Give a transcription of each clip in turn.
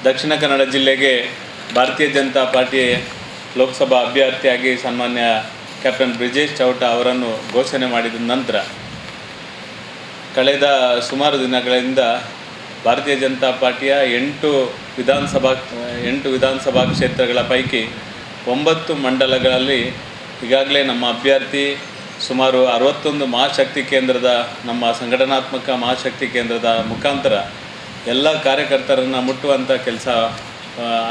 ದಕ್ಷಿಣ ಕನ್ನಡ ಜಿಲ್ಲೆಗೆ ಭಾರತೀಯ ಜನತಾ ಪಾರ್ಟಿ ಲೋಕಸಭಾ ಅಭ್ಯರ್ಥಿಯಾಗಿ ಸನ್ಮಾನ್ಯ ಕ್ಯಾಪ್ಟನ್ ಬ್ರಿಜೇಶ್ ಚೌಟ ಅವರನ್ನು ಘೋಷಣೆ ಮಾಡಿದ ನಂತರ ಕಳೆದ ಸುಮಾರು ದಿನಗಳಿಂದ ಭಾರತೀಯ ಜನತಾ ಪಾರ್ಟಿಯ 8 ವಿಧಾನಸಭಾ ಕ್ಷೇತ್ರಗಳ ಪೈಕಿ 9 ಮಂಡಲಗಳಲ್ಲಿ ಈಗಾಗಲೇ ನಮ್ಮ ಅಭ್ಯರ್ಥಿ ಸುಮಾರು 61 ಮಹಾಶಕ್ತಿ ಕೇಂದ್ರದ ನಮ್ಮ ಸಂಘಟನಾತ್ಮಕ ಮಹಾಶಕ್ತಿ ಕೇಂದ್ರದ ಮುಖಾಂತರ ಎಲ್ಲ ಕಾರ್ಯಕರ್ತರನ್ನು ಮುಟ್ಟುವಂಥ ಕೆಲಸ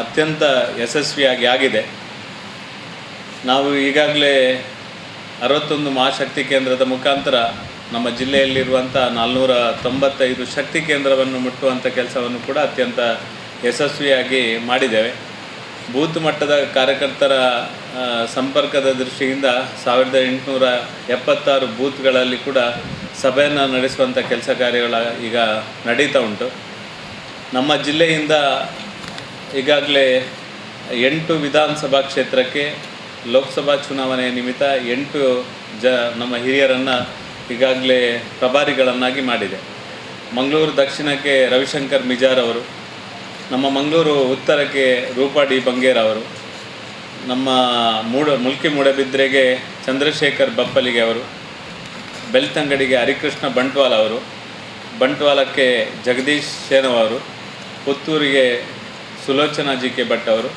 ಅತ್ಯಂತ ಯಶಸ್ವಿಯಾಗಿ ಆಗಿದೆ. ನಾವು ಈಗಾಗಲೇ 61 ಮಹಾಶಕ್ತಿ ಕೇಂದ್ರದ ಮುಖಾಂತರ ನಮ್ಮ ಜಿಲ್ಲೆಯಲ್ಲಿರುವಂಥ 495 ಶಕ್ತಿ ಕೇಂದ್ರವನ್ನು ಮುಟ್ಟುವಂಥ ಕೆಲಸವನ್ನು ಕೂಡ ಅತ್ಯಂತ ಯಶಸ್ವಿಯಾಗಿ ಮಾಡಿದ್ದೇವೆ. ಬೂತ್ ಮಟ್ಟದ ಕಾರ್ಯಕರ್ತರ ಸಂಪರ್ಕದ ದೃಷ್ಟಿಯಿಂದ 1876 ಬೂತ್ಗಳಲ್ಲಿ ಕೂಡ ಸಭೆಯನ್ನು ನಡೆಸುವಂಥ ಕೆಲಸ ಕಾರ್ಯಗಳ ಈಗ ನಡೀತಾ ಉಂಟು. ನಮ್ಮ ಜಿಲ್ಲೆಯಿಂದ ಈಗಾಗಲೇ 8 ವಿಧಾನಸಭಾ ಕ್ಷೇತ್ರಕ್ಕೆ ಲೋಕಸಭಾ ಚುನಾವಣೆ ನಿಮಿತ್ತ 8 ನಮ್ಮ ಹಿರಿಯರನ್ನು ಈಗಾಗಲೇ ಪ್ರಭಾರಿಗಳನ್ನಾಗಿ ಮಾಡಿದೆ. ಮಂಗಳೂರು ದಕ್ಷಿಣಕ್ಕೆ ರವಿಶಂಕರ್ ಮಿಜಾರ್ ಅವರು, ನಮ್ಮ ಮಂಗಳೂರು ಉತ್ತರಕ್ಕೆ ರೂಪಾ ಡಿ ಬಂಗೇರ್ ಅವರು, ನಮ್ಮ ಮುಲ್ಕಿ ಮೂಡಬಿದ್ರೆಗೆ ಚಂದ್ರಶೇಖರ್ ಬಪ್ಪಲಿಗೆ ಅವರು, ಬೆಳ್ತಂಗಡಿಗೆ ಹರಿಕೃಷ್ಣ ಬಂಟ್ವಾಳ ಅವರು, ಬಂಟ್ವಾಳಕ್ಕೆ ಜಗದೀಶ್ ಶೇನವ್ ಅವರು, ಪುತ್ತೂರಿಗೆ ಸುಲೋಚನಾ ಜಿ ಕೆ ಭಟ್ ಅವರು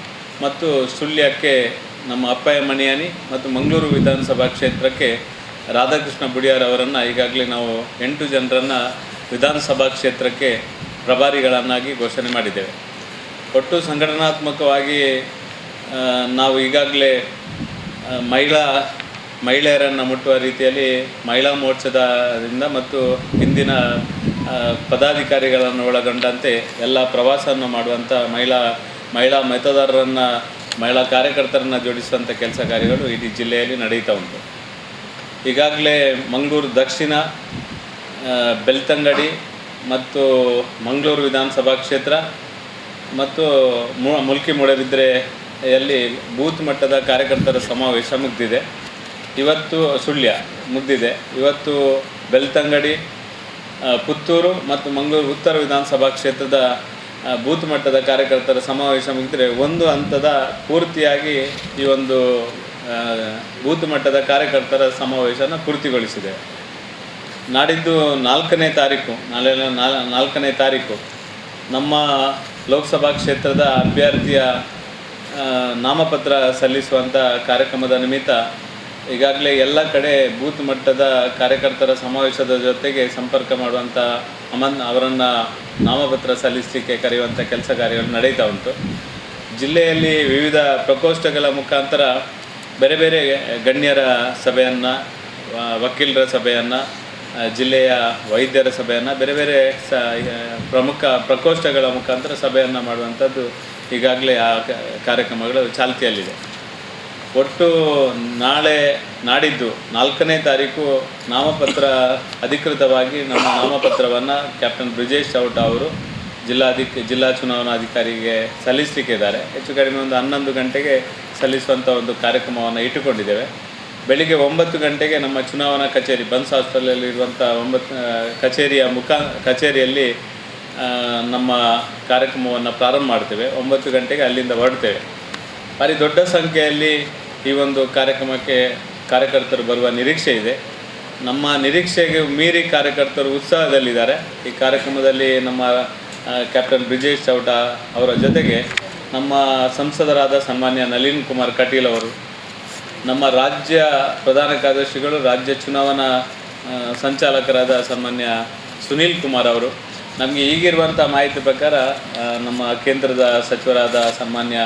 ಮತ್ತು ಸುಳ್ಯಕ್ಕೆ ನಮ್ಮ ಅಪ್ಪಯ್ಯ ಮಣಿಯಾನಿ ಮತ್ತು ಮಂಗಳೂರು ವಿಧಾನಸಭಾ ಕ್ಷೇತ್ರಕ್ಕೆ ರಾಧಾಕೃಷ್ಣ ಬುಡಿಯಾರ್ ಅವರನ್ನು ಈಗಾಗಲೇ ನಾವು 8 ಜನರನ್ನು ವಿಧಾನಸಭಾ ಕ್ಷೇತ್ರಕ್ಕೆ ಪ್ರಭಾರಿಗಳನ್ನಾಗಿ ಘೋಷಣೆ ಮಾಡಿದ್ದೇವೆ. ಒಟ್ಟು ಸಂಘಟನಾತ್ಮಕವಾಗಿ ನಾವು ಈಗಾಗಲೇ ಮಹಿಳೆಯರನ್ನು ಮುಟ್ಟುವ ರೀತಿಯಲ್ಲಿ ಮಹಿಳಾ ಮೋರ್ಚಾದಿಂದ ಮತ್ತು ಹಿಂದಿನ ಪದಾಧಿಕಾರಿಗಳನ್ನು ಒಳಗೊಂಡಂತೆ ಎಲ್ಲ ಪ್ರವಾಸವನ್ನು ಮಾಡುವಂಥ ಮಹಿಳಾ ಮತದಾರರನ್ನು ಮಹಿಳಾ ಕಾರ್ಯಕರ್ತರನ್ನು ಜೋಡಿಸುವಂಥ ಕೆಲಸ ಕಾರ್ಯಗಳು ಇಡೀ ಜಿಲ್ಲೆಯಲ್ಲಿ ನಡೀತಾ ಉಂಟು. ಈಗಾಗಲೇ ಮಂಗಳೂರು ದಕ್ಷಿಣ, ಬೆಳ್ತಂಗಡಿ ಮತ್ತು ಮಂಗಳೂರು ವಿಧಾನಸಭಾ ಕ್ಷೇತ್ರ ಮತ್ತು ಮುಲ್ಕಿ ಮೂಡಬಿದ್ರೆಯಲ್ಲಿ ಬೂತ್ ಮಟ್ಟದ ಕಾರ್ಯಕರ್ತರ ಸಮಾವೇಶ ಮುಗಿದಿದೆ. ಇವತ್ತು ಸುಳ್ಯ ಮುಗಿದಿದೆ. ಇವತ್ತು ಬೆಳ್ತಂಗಡಿ, ಪುತ್ತೂರು ಮತ್ತು ಮಂಗಳೂರು ಉತ್ತರ ವಿಧಾನಸಭಾ ಕ್ಷೇತ್ರದ ಬೂತ್ ಮಟ್ಟದ ಕಾರ್ಯಕರ್ತರ ಸಮಾವೇಶ ಮುಗಿದರೆ ಒಂದು ಹಂತದ ಪೂರ್ತಿಯಾಗಿ ಈ ಒಂದು ಬೂತ್ ಮಟ್ಟದ ಕಾರ್ಯಕರ್ತರ ಸಮಾವೇಶನ ಪೂರ್ತಿಗೊಳಿಸಿದೆ. ನಾಡಿದ್ದು 4ನೇ ತಾರೀಕು, ನಾಳೆ 4ನೇ ತಾರೀಕು ನಮ್ಮ ಲೋಕಸಭಾ ಕ್ಷೇತ್ರದ ಅಭ್ಯರ್ಥಿಯ ನಾಮಪತ್ರ ಸಲ್ಲಿಸುವಂಥ ಕಾರ್ಯಕ್ರಮದ ನಿಮಿತ್ತ ಈಗಾಗಲೇ ಎಲ್ಲ ಕಡೆ ಬೂತ್ ಮಟ್ಟದ ಕಾರ್ಯಕರ್ತರ ಸಮಾವೇಶದ ಜೊತೆಗೆ ಸಂಪರ್ಕ ಮಾಡುವಂಥ ಅವರನ್ನು ನಾಮಪತ್ರ ಸಲ್ಲಿಸಲಿಕ್ಕೆ ಕರೆಯುವಂಥ ಕೆಲಸ ಕಾರ್ಯಗಳು ನಡೀತಾ ಉಂಟು. ಜಿಲ್ಲೆಯಲ್ಲಿ ವಿವಿಧ ಪ್ರಕೋಷ್ಠಗಳ ಮುಖಾಂತರ ಬೇರೆ ಬೇರೆ ಗಣ್ಯರ ಸಭೆಯನ್ನು, ವಕೀಲರ ಸಭೆಯನ್ನು, ಜಿಲ್ಲೆಯ ವೈದ್ಯರ ಸಭೆಯನ್ನು, ಬೇರೆ ಬೇರೆ ಪ್ರಮುಖ ಪ್ರಕೋಷ್ಠಗಳ ಮುಖಾಂತರ ಸಭೆಯನ್ನು ಮಾಡುವಂಥದ್ದು ಈಗಾಗಲೇ ಆ ಕಾರ್ಯಕ್ರಮಗಳು ಚಾಲ್ತಿಯಲ್ಲಿದೆ. ಒಟ್ಟು ನಾಡಿದ್ದು 4ನೇ ತಾರೀಕು ನಾಮಪತ್ರ ಅಧಿಕೃತವಾಗಿ ನಮ್ಮ ನಾಮಪತ್ರವನ್ನು ಕ್ಯಾಪ್ಟನ್ ಬ್ರಿಜೇಶ್ ಚೌಟ ಅವರು ಜಿಲ್ಲಾ ಚುನಾವಣಾಧಿಕಾರಿಗೆ ಸಲ್ಲಿಸಲಿಕ್ಕೆ ಇದ್ದಾರೆ. ಹೆಚ್ಚು ಕಡಿಮೆ ಒಂದು 11 ಗಂಟೆಗೆ ಸಲ್ಲಿಸುವಂಥ ಒಂದು ಕಾರ್ಯಕ್ರಮವನ್ನು ಇಟ್ಟುಕೊಂಡಿದ್ದೇವೆ. ಬೆಳಿಗ್ಗೆ 9 ಗಂಟೆಗೆ ನಮ್ಮ ಚುನಾವಣಾ ಕಚೇರಿ ಬನ್ಸ್ ಹಾಸ್ಟೆಲಲ್ಲಿರುವಂಥ ಕಚೇರಿಯಲ್ಲಿ ನಮ್ಮ ಕಾರ್ಯಕ್ರಮವನ್ನು ಪ್ರಾರಂಭ ಮಾಡ್ತೇವೆ. 9 ಗಂಟೆಗೆ ಅಲ್ಲಿಂದ ಹೊರಡ್ತೇವೆ. ಭಾರಿ ದೊಡ್ಡ ಸಂಖ್ಯೆಯಲ್ಲಿ ಈ ಒಂದು ಕಾರ್ಯಕ್ರಮಕ್ಕೆ ಕಾರ್ಯಕರ್ತರು ಬರುವ ನಿರೀಕ್ಷೆ ಇದೆ. ನಮ್ಮ ನಿರೀಕ್ಷೆಗೆ ಮೀರಿ ಕಾರ್ಯಕರ್ತರು ಉತ್ಸಾಹದಲ್ಲಿದ್ದಾರೆ. ಈ ಕಾರ್ಯಕ್ರಮದಲ್ಲಿ ನಮ್ಮ ಕ್ಯಾಪ್ಟನ್ ಬ್ರಿಜೇಶ್ ಚೌಟ ಅವರ ಜೊತೆಗೆ ನಮ್ಮ ಸಂಸದರಾದ ಸನ್ಮಾನ್ಯ ನಳಿನ್ ಕುಮಾರ್ ಕಟೀಲ್ ಅವರು, ನಮ್ಮ ರಾಜ್ಯ ಪ್ರಧಾನ ಕಾರ್ಯದರ್ಶಿಗಳು, ರಾಜ್ಯ ಚುನಾವಣಾ ಸಂಚಾಲಕರಾದ ಸನ್ಮಾನ್ಯ ಸುನೀಲ್ ಕುಮಾರ್ ಅವರು, ನಮಗೆ ಈಗಿರುವಂಥ ಮಾಹಿತಿ ಪ್ರಕಾರ ನಮ್ಮ ಕೇಂದ್ರದ ಸಚಿವರಾದ ಸನ್ಮಾನ್ಯ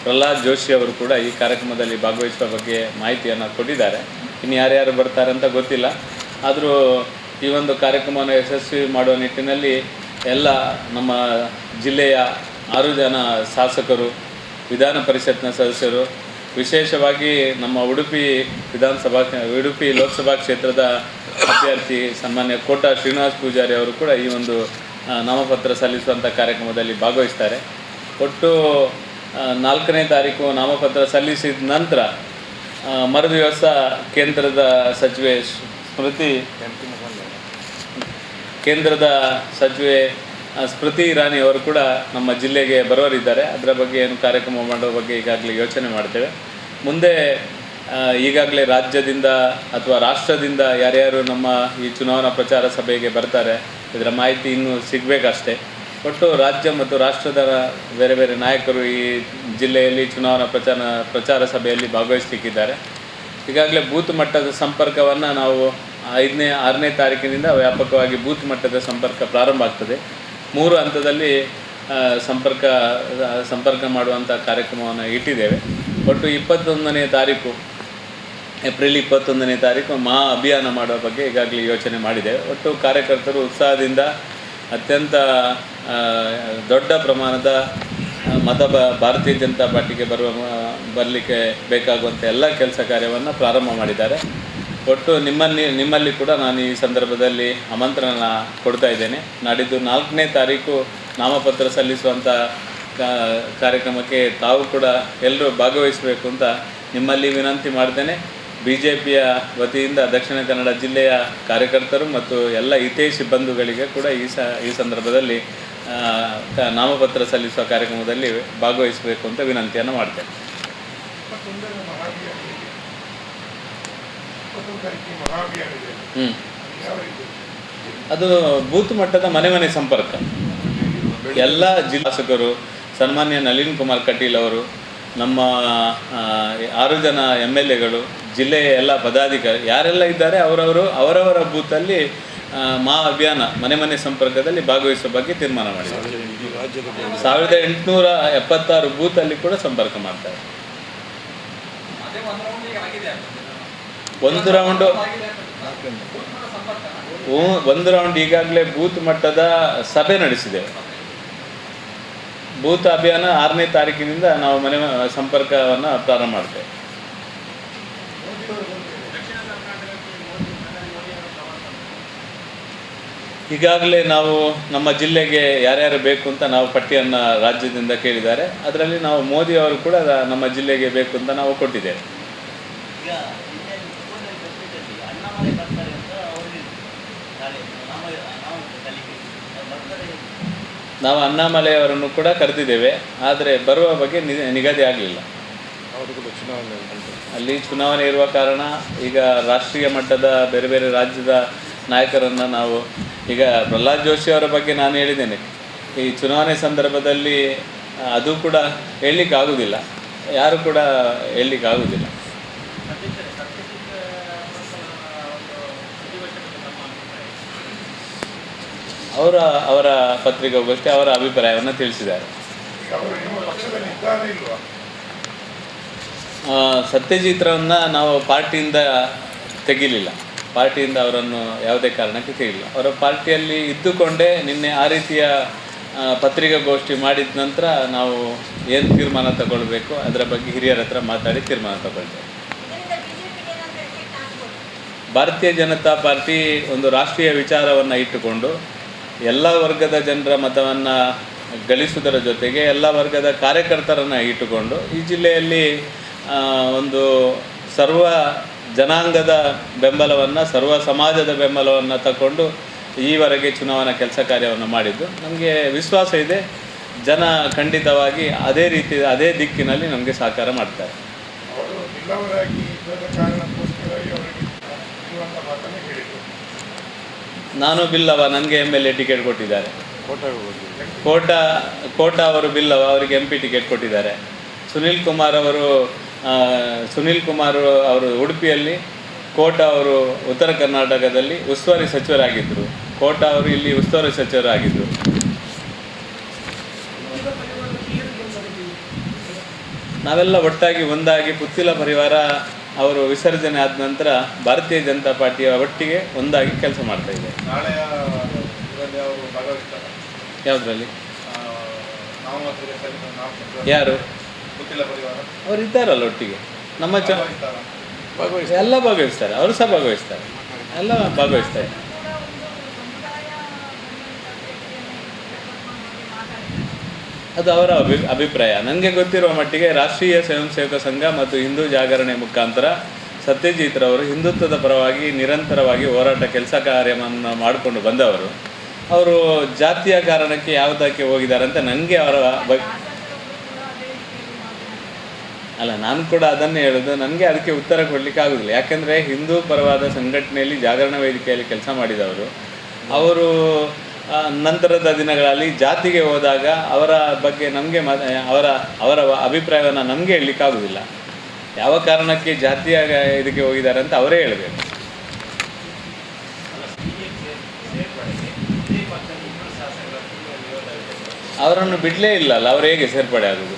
ಪ್ರಹ್ಲಾದ್ ಜೋಶಿ ಅವರು ಕೂಡ ಈ ಕಾರ್ಯಕ್ರಮದಲ್ಲಿ ಭಾಗವಹಿಸುವ ಬಗ್ಗೆ ಮಾಹಿತಿಯನ್ನು ಕೊಟ್ಟಿದ್ದಾರೆ. ಇನ್ನು ಯಾರ್ಯಾರು ಬರ್ತಾರೆ ಅಂತ ಗೊತ್ತಿಲ್ಲ. ಆದರೂ ಈ ಒಂದು ಕಾರ್ಯಕ್ರಮವನ್ನು ಯಶಸ್ವಿ ಮಾಡುವ ನಿಟ್ಟಿನಲ್ಲಿ ಎಲ್ಲ ನಮ್ಮ ಜಿಲ್ಲೆಯ 6 ಜನ ಶಾಸಕರು, ವಿಧಾನ ಪರಿಷತ್ನ ಸದಸ್ಯರು, ವಿಶೇಷವಾಗಿ ನಮ್ಮ ಉಡುಪಿ ಲೋಕಸಭಾ ಕ್ಷೇತ್ರದ ಅಭ್ಯರ್ಥಿ ಸನ್ಮಾನ್ಯ ಕೋಟಾ ಶ್ರೀನಿವಾಸ್ ಪೂಜಾರಿ ಅವರು ಕೂಡ ಈ ಒಂದು ನಾಮಪತ್ರ ಸಲ್ಲಿಸುವಂಥ ಕಾರ್ಯಕ್ರಮದಲ್ಲಿ ಭಾಗವಹಿಸ್ತಾರೆ. ಒಟ್ಟು 4ನೇ ತಾರೀಕು ನಾಮಪತ್ರ ಸಲ್ಲಿಸಿದ ನಂತರ ಮರುದಿವಸ ಕೇಂದ್ರದ ಸಚಿವೆ ಸ್ಮೃತಿ ಇರಾನಿ ಅವರು ಕೂಡ ನಮ್ಮ ಜಿಲ್ಲೆಗೆ ಬರೋರಿದ್ದಾರೆ. ಅದರ ಬಗ್ಗೆ ಏನು ಕಾರ್ಯಕ್ರಮ ಮಾಡೋ ಬಗ್ಗೆ ಈಗಾಗಲೇ ಯೋಚನೆ ಮಾಡ್ತೇವೆ. ಮುಂದೆ ಈಗಾಗಲೇ ರಾಜ್ಯದಿಂದ ಅಥವಾ ರಾಷ್ಟ್ರದಿಂದ ಯಾರ್ಯಾರು ನಮ್ಮ ಈ ಚುನಾವಣಾ ಪ್ರಚಾರ ಸಭೆಗೆ ಬರ್ತಾರೆ ಇದರ ಮಾಹಿತಿ ಇನ್ನೂ ಸಿಗಬೇಕಷ್ಟೇ. ಒಟ್ಟು ರಾಜ್ಯ ಮತ್ತು ರಾಷ್ಟ್ರದ ಬೇರೆ ಬೇರೆ ನಾಯಕರು ಈ ಜಿಲ್ಲೆಯಲ್ಲಿ ಚುನಾವಣಾ ಪ್ರಚಾರ ಸಭೆಯಲ್ಲಿ ಭಾಗವಹಿಸಲಿಕ್ಕಿದ್ದಾರೆ. ಈಗಾಗಲೇ ಬೂತ್ ಮಟ್ಟದ ಸಂಪರ್ಕವನ್ನು ನಾವು 5ನೇ 6ನೇ ತಾರೀಕಿನಿಂದ ವ್ಯಾಪಕವಾಗಿ ಬೂತ್ ಮಟ್ಟದ ಸಂಪರ್ಕ ಪ್ರಾರಂಭ ಆಗ್ತದೆ. 3 ಹಂತದಲ್ಲಿ ಸಂಪರ್ಕ ಮಾಡುವಂಥ ಕಾರ್ಯಕ್ರಮವನ್ನು ಇಟ್ಟಿದ್ದೇವೆ. ಒಟ್ಟು 21ನೇ ತಾರೀಕು ಏಪ್ರಿಲ್ 21ನೇ ತಾರೀಕು ಮಹಾ ಅಭಿಯಾನ ಮಾಡುವ ಬಗ್ಗೆ ಈಗಾಗಲೇ ಯೋಚನೆ ಮಾಡಿದ್ದೇವೆ. ಒಟ್ಟು ಕಾರ್ಯಕರ್ತರು ಉತ್ಸಾಹದಿಂದ ಅತ್ಯಂತ ದೊಡ್ಡ ಪ್ರಮಾಣದ ಭಾರತೀಯ ಜನತಾ ಪಾರ್ಟಿಗೆ ಬರಲಿಕ್ಕೆ ಬೇಕಾಗುವಂಥ ಎಲ್ಲ ಕೆಲಸ ಕಾರ್ಯವನ್ನು ಪ್ರಾರಂಭ ಮಾಡಿದ್ದಾರೆ. ಒಟ್ಟು ನಿಮ್ಮಲ್ಲಿ ಕೂಡ ನಾನು ಈ ಸಂದರ್ಭದಲ್ಲಿ ಆಮಂತ್ರಣ ಕೊಡ್ತಾ ಇದ್ದೇನೆ. ನಾಡಿದ್ದು 4ನೇ ತಾರೀಕು ನಾಮಪತ್ರ ಸಲ್ಲಿಸುವಂಥ ಕಾರ್ಯಕ್ರಮಕ್ಕೆ ತಾವು ಕೂಡ ಎಲ್ಲರೂ ಭಾಗವಹಿಸಬೇಕು ಅಂತ ನಿಮ್ಮಲ್ಲಿ ವಿನಂತಿ ಮಾಡ್ತೇನೆ. BJPಯ ವತಿಯಿಂದ ದಕ್ಷಿಣ ಕನ್ನಡ ಜಿಲ್ಲೆಯ ಕಾರ್ಯಕರ್ತರು ಮತ್ತು ಎಲ್ಲ ಹಿತೈಷಿ ಬಂಧುಗಳಿಗೆ ಕೂಡ ಈ ಸಂದರ್ಭದಲ್ಲಿ ನಾಮಪತ್ರ ಸಲ್ಲಿಸುವ ಕಾರ್ಯಕ್ರಮದಲ್ಲಿ ಭಾಗವಹಿಸಬೇಕು ಅಂತ ವಿನಂತಿಯನ್ನು ಮಾಡ್ತೇನೆ. ಅದು ಬೂತ್ ಮಟ್ಟದ ಮನೆ ಸಂಪರ್ಕ. ಎಲ್ಲ ಜಿಲ್ಲಾ ಶಾಸಕರು, ಸನ್ಮಾನ್ಯ ನಳಿನ್ ಕುಮಾರ್ ಕಟೀಲ್ ಅವರು, ನಮ್ಮ 6 ಜನ MLAಗಳು, ಜಿಲ್ಲೆಯ ಎಲ್ಲ ಪದಾಧಿಕಾರಿ ಯಾರೆಲ್ಲ ಇದ್ದಾರೆ ಅವರವರ ಬೂತಲ್ಲಿ ಮಹಾ ಅಭಿಯಾನ ಮನೆ ಸಂಪರ್ಕದಲ್ಲಿ ಭಾಗವಹಿಸುವ ಬಗ್ಗೆ ತೀರ್ಮಾನ ಮಾಡಿದ್ದಾರೆ. 1876 ಬೂತಲ್ಲಿ ಕೂಡ ಸಂಪರ್ಕ ಮಾಡ್ತಾರೆ. ಒಂದು ರೌಂಡ್ ಈಗಾಗಲೇ ಬೂತ್ ಮಟ್ಟದ ಸಭೆ ನಡೆಸಿದ್ದೇವೆ. ಬೂತ್ ಅಭಿಯಾನ 6ನೇ ತಾರೀಕಿನಿಂದ ನಾವು ಮನೆ ಸಂಪರ್ಕವನ್ನು ಪ್ರಾರಂಭ ಮಾಡ್ತೇವೆ. ಈಗಾಗಲೇ ನಾವು ನಮ್ಮ ಜಿಲ್ಲೆಗೆ ಯಾರ್ಯಾರು ಬೇಕು ಅಂತ ನಾವು ಪಟ್ಟಿಯನ್ನು ರಾಜ್ಯದಿಂದ ಕೇಳಿದ್ದಾರೆ. ಅದರಲ್ಲಿ ನಾವು ಮೋದಿ ಅವರು ಕೂಡ ನಮ್ಮ ಜಿಲ್ಲೆಗೆ ಬೇಕು ಅಂತ ನಾವು ಕೊಟ್ಟಿದ್ದೇವೆ. ನಾವು ಅಣ್ಣಾಮಲೈ ಅವರನ್ನು ಕೂಡ ಕರೆದಿದ್ದೇವೆ. ಆದರೆ ಬರುವ ಬಗ್ಗೆ ನಿಗದಿ ಆಗಲಿಲ್ಲ. ಅಲ್ಲಿ ಚುನಾವಣೆ ಇರುವ ಕಾರಣ ಈಗ ರಾಷ್ಟ್ರೀಯ ಮಟ್ಟದ ಬೇರೆ ಬೇರೆ ರಾಜ್ಯದ ನಾಯಕರನ್ನು ನಾವು ಈಗ ಪ್ರಹ್ಲಾದ್ ಜೋಶಿ ಅವರ ಬಗ್ಗೆ ನಾನು ಹೇಳಿದ್ದೇನೆ. ಈ ಚುನಾವಣೆ ಸಂದರ್ಭದಲ್ಲಿ ಅದು ಕೂಡ ಹೇಳಲಿಕ್ಕಾಗೋದಿಲ್ಲ, ಯಾರು ಕೂಡ ಹೇಳಲಿಕ್ಕಾಗೋದಿಲ್ಲ. ಅವರ ಪತ್ರಿಕಾಗೋಷ್ಠಿ ಅವರ ಅಭಿಪ್ರಾಯವನ್ನು ತಿಳಿಸಿದ್ದಾರೆ. ಸತ್ಯಜಿತ್ರವನ್ನು ನಾವು ಪಾರ್ಟಿಯಿಂದ ತೆಗಿಲಿಲ್ಲ. ಪಾರ್ಟಿಯಿಂದ ಅವರನ್ನು ಯಾವುದೇ ಕಾರಣಕ್ಕೆ ತೆಗಿಲಿಲ್ಲ. ಅವರ ಪಾರ್ಟಿಯಲ್ಲಿ ಇದ್ದುಕೊಂಡೇ ನಿನ್ನೆ ಆ ರೀತಿಯ ಪತ್ರಿಕಾಗೋಷ್ಠಿ ಮಾಡಿದ ನಂತರ ನಾವು ಏನು ತೀರ್ಮಾನ ತಗೊಳ್ಬೇಕು ಅದರ ಬಗ್ಗೆ ಹಿರಿಯರ ಹತ್ರ ಮಾತಾಡಿ ತೀರ್ಮಾನ ತಗೊಳ್ತೇವೆ. ಭಾರತೀಯ ಜನತಾ ಪಾರ್ಟಿ ಒಂದು ರಾಷ್ಟ್ರೀಯ ವಿಚಾರವನ್ನು ಇಟ್ಟುಕೊಂಡು ಎಲ್ಲ ವರ್ಗದ ಜನರ ಮತವನ್ನು ಗಳಿಸುವುದರ ಜೊತೆಗೆ ಎಲ್ಲ ವರ್ಗದ ಕಾರ್ಯಕರ್ತರನ್ನು ಇಟ್ಟುಕೊಂಡು ಈ ಜಿಲ್ಲೆಯಲ್ಲಿ ಒಂದು ಸರ್ವ ಜನಾಂಗದ ಬೆಂಬಲವನ್ನು, ಸರ್ವ ಸಮಾಜದ ಬೆಂಬಲವನ್ನು ತಗೊಂಡು ಈವರೆಗೆ ಚುನಾವಣಾ ಕೆಲಸ ಕಾರ್ಯವನ್ನು ಮಾಡಿದ್ದು. ನಮಗೆ ವಿಶ್ವಾಸ ಇದೆ, ಜನ ಖಂಡಿತವಾಗಿ ಅದೇ ದಿಕ್ಕಿನಲ್ಲಿ ನಮಗೆ ಸಹಕಾರ ಮಾಡ್ತಾರೆ. ನಾನು ಬಿಲ್ಲವ, ನನಗೆ MLA ಟಿಕೆಟ್ ಕೊಟ್ಟಿದ್ದಾರೆ. ಕೋಟ ಅವರು ಬಿಲ್ಲವ, ಅವರಿಗೆ MP ಟಿಕೆಟ್ ಕೊಟ್ಟಿದ್ದಾರೆ. ಸುನೀಲ್ ಕುಮಾರ್ ಅವರು ಉಡುಪಿಯಲ್ಲಿ, ಕೋಟ ಅವರು ಉತ್ತರ ಕರ್ನಾಟಕದಲ್ಲಿ ಉಸ್ತುವಾರಿ ಸಚಿವರಾಗಿದ್ದರು. ಕೋಟ ಅವರು ಇಲ್ಲಿ ಉಸ್ತುವಾರಿ ಸಚಿವರಾಗಿದ್ದರು. ನಾವೆಲ್ಲ ಒಟ್ಟಾಗಿ ಒಂದಾಗಿ ಪುತ್ತಿಲ ಪರಿವಾರ ಅವರು ವಿಸರ್ಜನೆ ಆದ ನಂತರ ಭಾರತೀಯ ಜನತಾ ಪಾರ್ಟಿಯ ಒಟ್ಟಿಗೆ ಒಂದಾಗಿ ಕೆಲಸ ಮಾಡ್ತಾ ಇದೆ. ಯಾವುದರಲ್ಲಿ ಯಾರು ಅವರು ಇದ್ದಾರಲ್ಲ ಒಟ್ಟಿಗೆ, ನಮ್ಮ ಎಲ್ಲ ಭಾಗವಹಿಸ್ತಾರೆ. ಅವರು ಸಹ ಭಾಗವಹಿಸ್ತಾರೆ, ಎಲ್ಲ ಭಾಗವಹಿಸ್ತಾರೆ. ಅದು ಅವರ ಅಭಿಪ್ರಾಯ. ನನಗೆ ಗೊತ್ತಿರುವ ಮಟ್ಟಿಗೆ ರಾಷ್ಟ್ರೀಯ ಸ್ವಯಂ ಸೇವಕ ಸಂಘ ಮತ್ತು ಹಿಂದೂ ಜಾಗರಣೆ ಮುಖಾಂತರ ಸತ್ಯಜಿತ್ ರವರು ಹಿಂದುತ್ವದ ಪರವಾಗಿ ನಿರಂತರವಾಗಿ ಹೋರಾಟ ಕೆಲಸ ಕಾರ್ಯವನ್ನು ಮಾಡಿಕೊಂಡು ಬಂದವರು. ಅವರು ಜಾತಿಯ ಕಾರಣಕ್ಕೆ ಯಾವುದಕ್ಕೆ ಹೋಗಿದ್ದಾರೆ ಅಂತ ನನಗೆ ಅವರ ಬಗ್ಗೆ ಅಲ್ಲ, ನಾನು ಕೂಡ ಅದನ್ನೇ ಹೇಳೋದು. ನನಗೆ ಅದಕ್ಕೆ ಉತ್ತರ ಕೊಡಲಿಕ್ಕೆ ಆಗೋದಿಲ್ಲ. ಯಾಕೆಂದರೆ ಹಿಂದೂ ಪರವಾದ ಸಂಘಟನೆಯಲ್ಲಿ ಜಾಗರಣ ವೇದಿಕೆಯಲ್ಲಿ ಕೆಲಸ ಮಾಡಿದವರು. ಅವರು ನಂತರದ ದಿನಗಳಲ್ಲಿ ಜಾತಿಗೆ ಹೋದಾಗ ಅವರ ಬಗ್ಗೆ ನಮಗೆ ಅವರ ಅಭಿಪ್ರಾಯವನ್ನು ನಮಗೆ ಹೇಳಲಿಕ್ಕಾಗೋದಿಲ್ಲ. ಯಾವ ಕಾರಣಕ್ಕೆ ಜಾತಿಯ ಇದಕ್ಕೆ ಹೋಗಿದ್ದಾರೆ ಅಂತ ಅವರೇ ಹೇಳಬೇಕು. ಅವರನ್ನು ಬಿಡಲೇ ಇಲ್ಲಲ್ಲ, ಅವರು ಹೇಗೆ ಸೇರ್ಪಡೆ ಆಗೋದು?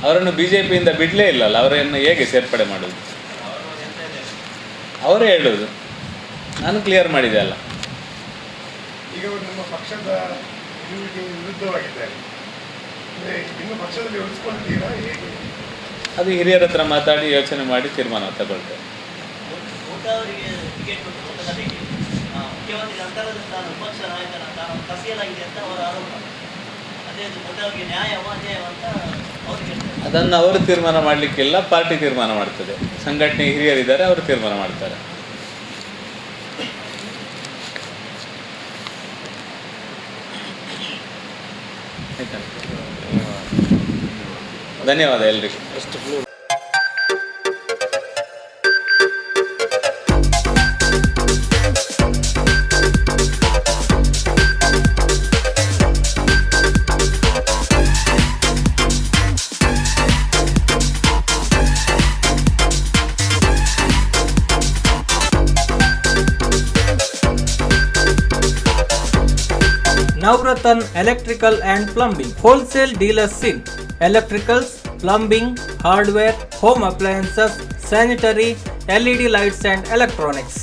ಅವರನ್ನು BJPಯಿಂದ ಬಿಡಲೇ ಇಲ್ಲಲ್ಲ, ಅವರನ್ನು ಹೇಗೆ ಸೇರ್ಪಡೆ ಮಾಡೋದು? ಅವರೇ ಹೇಳೋದು. ನಾನು ಕ್ಲಿಯರ್ ಮಾಡಿದೆ ಅಲ್ಲ. ಈಗ ಅವರು ನಮ್ಮ ಪಕ್ಷದ ವಿರುದ್ಧವಾಗಿದ್ದಾರೆ, ಇನ್ನು ಪಕ್ಷದಲ್ಲಿ ಉಳಿಸ್ಕೊಳ್ತೀರಾ ಹೇಗೆ? ಅದು ಹಿರಿಯರ ಹತ್ರ ಮಾತಾಡಿ ಯೋಚನೆ ಮಾಡಿ ತೀರ್ಮಾನ ತಗೊಳ್ತೇವೆ. ಮುಖ್ಯಮಂತ್ರಿ ನಂತರದ ತಾನು ವಿಪಕ್ಷ ನಾಯಕನ ತಾನು ಕಸಿಯಲಾಗಿದೆ ಅಂತ ಅವರ ಆರೋಪ. ಅದೇ ಅವರಿಗೆ ನ್ಯಾಯವ ಅನ್ಯಾಯ ಅಂತ ಅವ್ರಿಗೆ ಅದನ್ನು ಅವರು ತೀರ್ಮಾನ ಮಾಡಲಿಕ್ಕಿಲ್ಲ, ಪಾರ್ಟಿ ತೀರ್ಮಾನ ಮಾಡ್ತದೆ. ಸಂಘಟನೆ ಹಿರಿಯರಿದ್ದಾರೆ, ಅವರು ತೀರ್ಮಾನ ಮಾಡ್ತಾರೆ. ಆಯ್ತಾ? ಧನ್ಯವಾದ ಎಲ್ರಿಗೂ. Navratan Electrical and Plumbing Wholesale Dealers in Electricals, Plumbing, Hardware, Home Appliances, Sanitary, LED Lights and Electronics.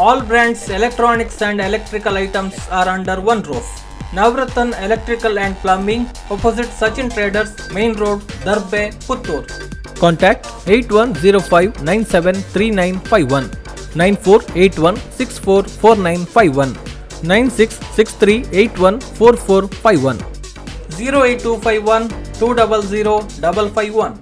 All brands electronics and electrical items are under one roof. Navratan Electrical and Plumbing, opposite Sachin Traders, Main Road, Darbe, Puttur. Contact 8105973951, 9481644951, 9663814451, 08251 200 551.